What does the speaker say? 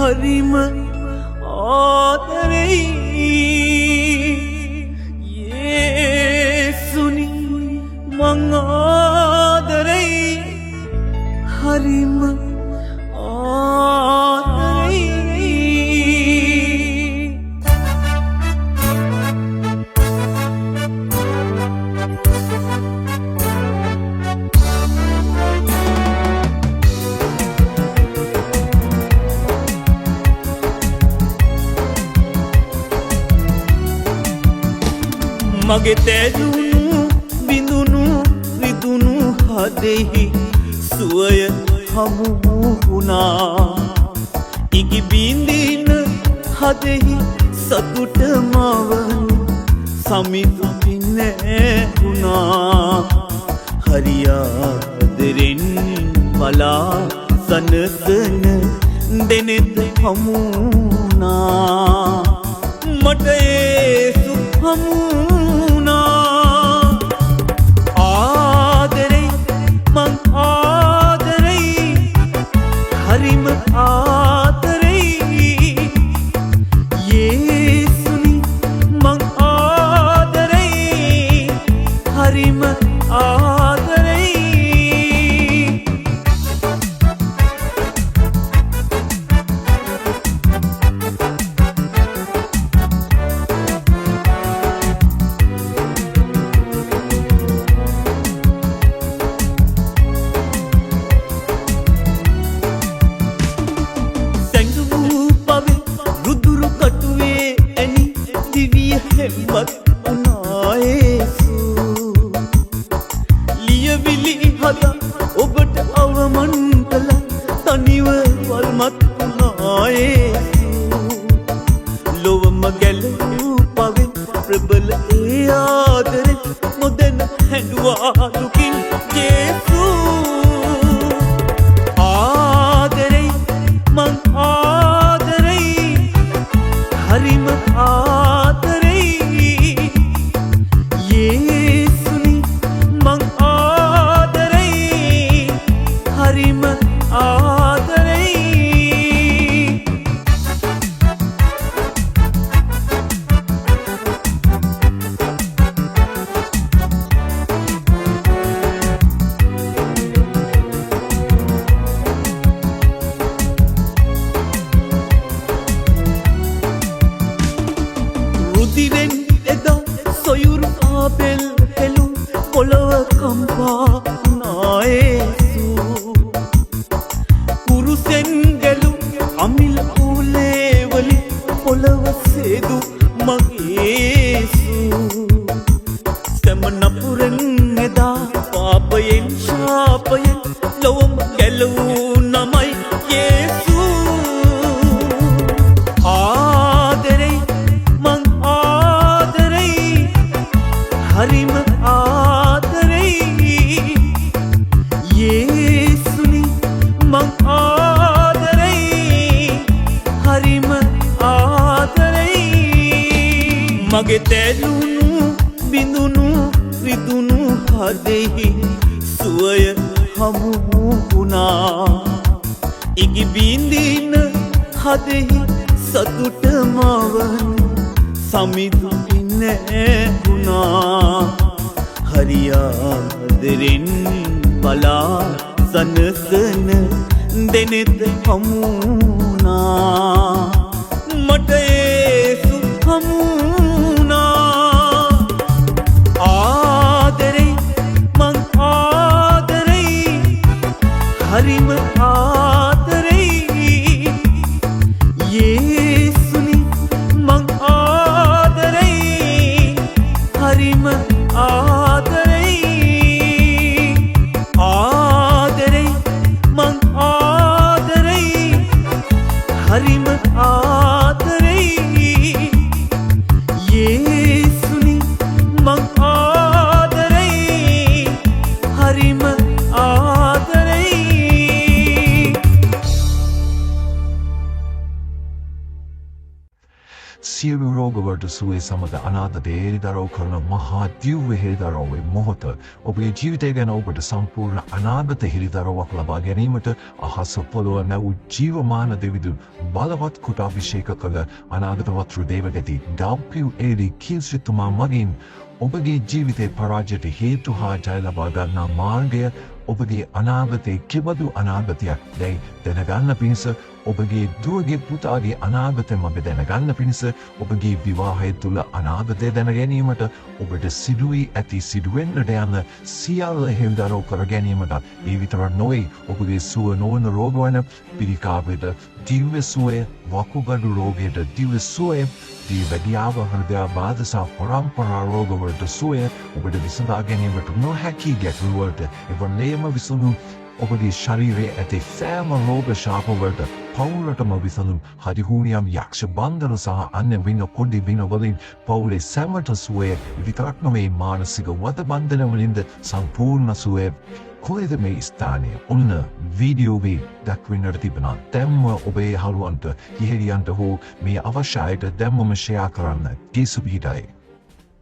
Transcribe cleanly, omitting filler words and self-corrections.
හරිම ආදරෙයි යේසුනි මං ආදරෙයි හරිම මගේ තැදුණු බිඳුණු රිදුණු හදෙහි සුවය හමු වුණා ඉගි බින්දින හදෙහි සතුට මවනු සමිඳුපින් නැහුණා හරියාදරෙන් බලා සනසන දෙනෙත් හමු වුණා මට ඒසු හමු හරිම ආදරෙයි යේසුනි මං ආදරෙයි හරිම ආදරෙයි හෙම්බත් වුණා යේසු ලියවිලි හදා ඔබට අවමන් කළ තනිව වල්මත් වුණා යේසු ලොවම ගැලවූ පවෙන් ප්‍රබල ඒ ආදරෙ නොදැන හැඬුවා දුකින් යේසු ආදරෙයි මං ආදරෙයි හරිම ආදරෙයි යේසුනි මං ආදරෙයි හරිම ආදරෙයි රුධිරෙන් එදා සොයුරු ආබෙල් හෙළු පොළව කම්පා වුණා යේසු කුරුසෙන් ගැලු අමිල ඌලේ වලින් පොළව සේදු මගේ යේසු සැම නපුරෙන් එදා පාපයෙන් ශාපයෙන් ලොවම ගැලවූ නමයි යේසු හරිම ආදරෙයි යේසුනි මං ආදරෙයි හරිම ආදරෙයි මගේ තැදුණු බිඳුණු රිදුණු හදෙහි සුවය හමු වුණා ඉගි බින්දින හදෙහි සතුට මවනු සමිඳුපින් නැහුණා හරියාදරෙන් බලා සනසන දෙනෙත් හමු වුණා මට ඒසු හමු වුණා ආදරෙයි මං ආදරෙයි හරිම ආදරෙයි යේසුනි මං හරිම ආදරෙයි ආදරෙයි මං ආදරෙයි හරිම වලට සුවේ සමග අනාගතයේ හෙළිදරව් කරන මහා දිව්‍ය හෙළිදරව්වේ මොහොත ඔබගේ ජීවිතය ගැන ඔබට සම්පූර්ණ අනාගත හෙළිදරව්වක් ලබා ගැනීමට අහස පොළොව නැව් ජීවමාන දෙවිඳුන් බලවත් කොට අභිෂේක කළ අනාගත වතුරු දේවගති WLE කීල්සිතුමා මගින් ඔබගේ ජීවිතේ පරාජයට හේතු හා ජය ලබා ගන්නා මාර්ගය ඔබගේ අනාගතයේ කෙබඳු අනාගතයක් දැයි දැනගන්න පිණිස ඔබගේ දුවගේ පුතාගේ අනාගතය මඟ දැනගන්න පිණිස ඔබගේ විවාහය තුළ අනාගතය දැන ගැනීමට ඔබට සිදුවී ඇති සිදුවෙන්නට යන සියල්ල හෙළිදරව් කර ගැනීමට ඒ විතරක් නොවේ ඔබගේ සුව නොවන රෝග වන පිළිකාවට දිව්‍ය සුවය වකුගඩු රෝගයට දිව්‍ය සුවය දිවැඩියාව හෘදයාබාධ සහ පරම්පරා රෝගවලට සුවය ඔබට විසඳා ගැනීමට නොහැකි ගැටලුවලට එවැන්නේම විසඳුම් ඔබගේ ශරීරයේ ඇති සෑම රෝග ශාපවලට පවුලටම විසඳුම් හදිහූනියම් යක්ෂ බන්ධන සහ අන්‍ය වින කොඩි වින වලින් පවුලේ සැමට සුවය විතරක් නොවේ මානසික වද බන්ධන වලින්ද සම්පූර්ණ සුවය කොහෙද මේ ස්ථානය ඔන්න වීඩියෝවේ දක්වන්නට තිබෙනවා දැම්ම ඔබේ හලුවන්ට ඉහෙලියන්ට හෝ මේ අවශ්‍යයට දැම්මම ෂෙයා කරන්න ජේසු පිහිටයි